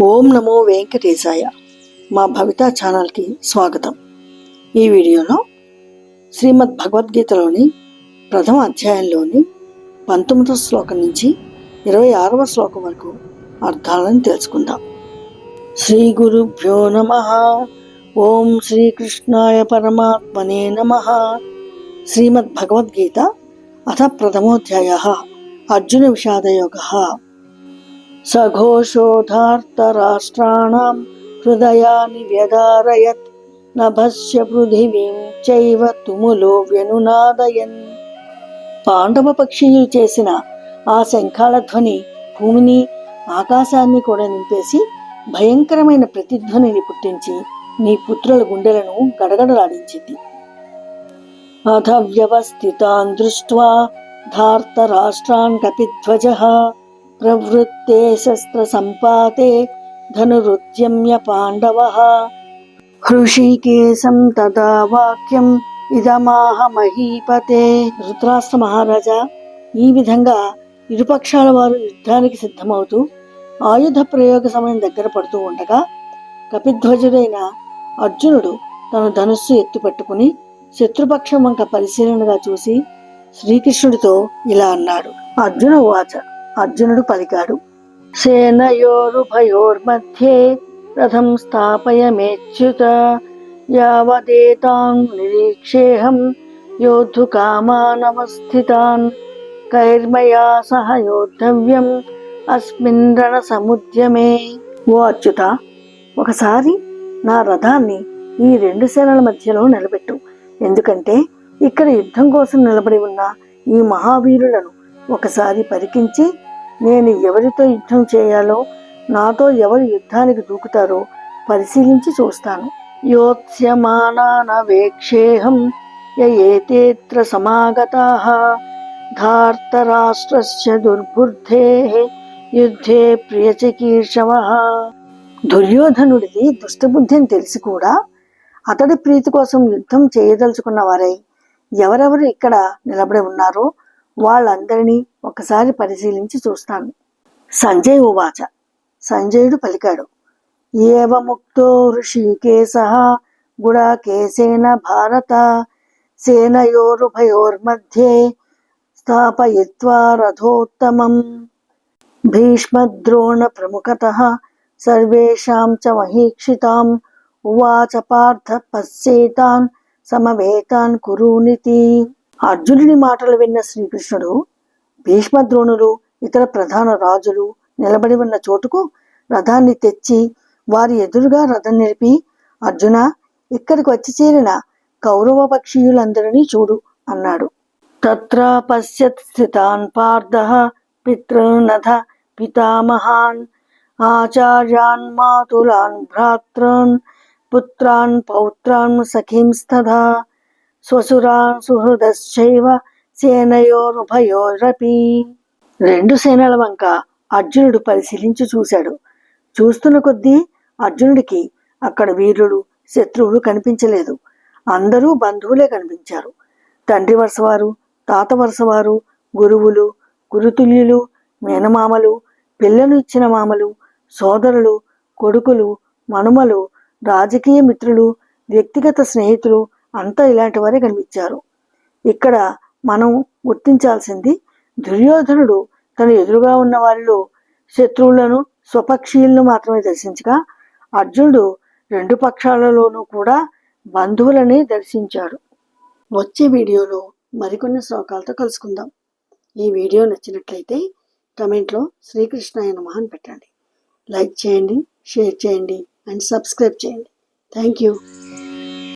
ఓం నమో వెంకటేశాయ. మా భవిత ఛానల్కి స్వాగతం. ఈ వీడియోలో శ్రీమద్ భగవద్గీతలోని ప్రథమ అధ్యాయంలోని 19వ శ్లోకం నుంచి 26వ శ్లోకం వరకు అర్థాలను తెలుసుకుందాం. శ్రీ గురుభ్యో నమః. ఓం శ్రీకృష్ణాయ పరమాత్మనే నమః. శ్రీమద్ భగవద్గీత అథ ప్రథమోధ్యాయః అర్జున విషాదయోగః. సఘోషోధార్తరాష్ట్రాణాం హృదయాని వ్యధారయత్ నభస్య పృథివీం చైవ తుములో వ్యనునాదయన్. పాండవ పక్షీయులు చేసిన ఆ శంఖాల ధ్వని భూమిని ఆకాశాన్ని కూడా నింపేసి భయంకరమైన ప్రతిధ్వనిని పుట్టించి నీ పుత్రుల గుండెలను గడగడలాడించింది. అథ వ్యవస్థితాన్ దృష్ట్వా ధార్తరాష్ట్రాన్ కపిధ్వజః ప్రవృత్తే శస్త్ర సంపాతే ధనురుద్యమ్య పాండవః. హృషీకేశం తదా వాక్యం ఇదమాహ మహీపతే. ధృతరాష్ట్ర మహారాజా, ఈ విధంగా ఇరుపక్షాల వారు యుద్ధానికి సిద్ధమవుతూ ఆయుధ ప్రయోగ సమయం దగ్గర పడుతూ ఉండగా కపిధ్వజుడైన అర్జునుడు తన ధనుస్సు ఎత్తుపట్టుకుని శత్రుపక్షం వంక పరిశీలనగా చూసి శ్రీకృష్ణుడితో ఇలా అన్నాడు. అర్జున ఉవాచ. అర్జునుడు పలికాడు. సేనయోరుభయోర్మధ్యే రథం స్థాపయమేచ్యుత యావదేతాన్ నిరీక్షేహం యోద్ధుకామానవస్థితాన్ కైర్మయా సహ యోద్ధవ్యం అస్మిన్ రణసముద్యమే. ఓ అచ్యుత, ఒకసారి నా రథాన్ని ఈ రెండు సేనల మధ్యలో నిలబెట్టు. ఎందుకంటే ఇక్కడ యుద్ధం కోసం నిలబడి ఉన్న ఈ మహావీరులను ఒకసారి పరికించి నేను ఎవరితో యుద్ధం చేయాలో, నాతో ఎవరు యుద్ధానికి దూకుతారో పరిశీలించి చూస్తాను. యోత్స్యమానానవేక్షేహం యయేతేత్ర సమాగతాః ధార్తరాష్ట్రస్య దుర్బుద్ధేః యుద్ధే ప్రియచికీర్షవః. దుర్యోధనుడిది దుష్టబుద్ధిని తెలిసి కూడా అతడి ప్రీతి కోసం యుద్ధం చేయదలుచుకున్న వారై ఎవరెవరు ఇక్కడ నిలబడి ఉన్నారో వాళ్ళందరినీ ఒకసారి పరిశీలించి చూస్తాను. సంజయ్ ఉవాచ. సంజయుడు పలికాడు. ఏవముక్తో హృషీకేశః గుడాకేశేన భారత సేనయోరుభయోర్మధ్యే స్థాపయిత్వా రథోత్తమం భీష్మద్రోణ ప్రముఖతః సర్వేషాం చ మహీక్షితాం ఉవాచ పార్థ పశ్యేతాన్ సమవేతాన్ కురూనితి. అర్జునుడి మాటలు విన్న శ్రీకృష్ణుడు భీష్మద్రోణులు ఇతర ప్రధాన రాజులు నిలబడి ఉన్న చోటుకు రథాన్ని తెచ్చి వారి ఎదురుగా రథం నిలిపి, అర్జున, ఇక్కడికి వచ్చి చేరిన కౌరవ పక్షీయులందరినీ చూడు అన్నాడు. తత్ర పశ్యత్ స్థితాన్ పార్థః పితॄనథ పితామహాన్ ఆచార్యాన్ మాతులాన్ భ్రాతॄన్ పుత్రాన్ పౌత్రాన్ సఖీంస్తథా స్వసురాన్ సుహృదశ్చైవ సేనయోరుభయోరపి. రెండు సేనల వంక అర్జునుడు పరిశీలించి చూశాడు. చూస్తున్న కొద్దీ అర్జునుడికి అక్కడ వీరులు శత్రువులు కనిపించలేదు. అందరూ బంధువులే కనిపించారు. తండ్రి వరుసవారు, తాత వరుసవారు, గురువులు, గురుతుల్యులు, మేనమామలు, పిల్లను ఇచ్చిన మామలు, సోదరులు, కొడుకులు, మనుమలు, రాజకీయ మిత్రులు, వ్యక్తిగత స్నేహితులు అంతా ఇలాంటి వారే కనిపించారు. ఇక్కడ మనం గుర్తించాల్సింది, దుర్యోధనుడు తన ఎదురుగా ఉన్న వారిలో శత్రువులను స్వపక్షీయులను మాత్రమే దర్శించగా అర్జునుడు రెండు పక్షాలలోనూ కూడా బంధువులని దర్శించాడు. వచ్చే వీడియోలో మరికొన్ని శ్లోకాలతో కలుసుకుందాం. ఈ వీడియో నచ్చినట్లయితే కమెంట్లో శ్రీకృష్ణాయ నమః అని పెట్టండి. లైక్ చేయండి, షేర్ చేయండి అండ్ సబ్స్క్రైబ్ చేయండి. Thank you.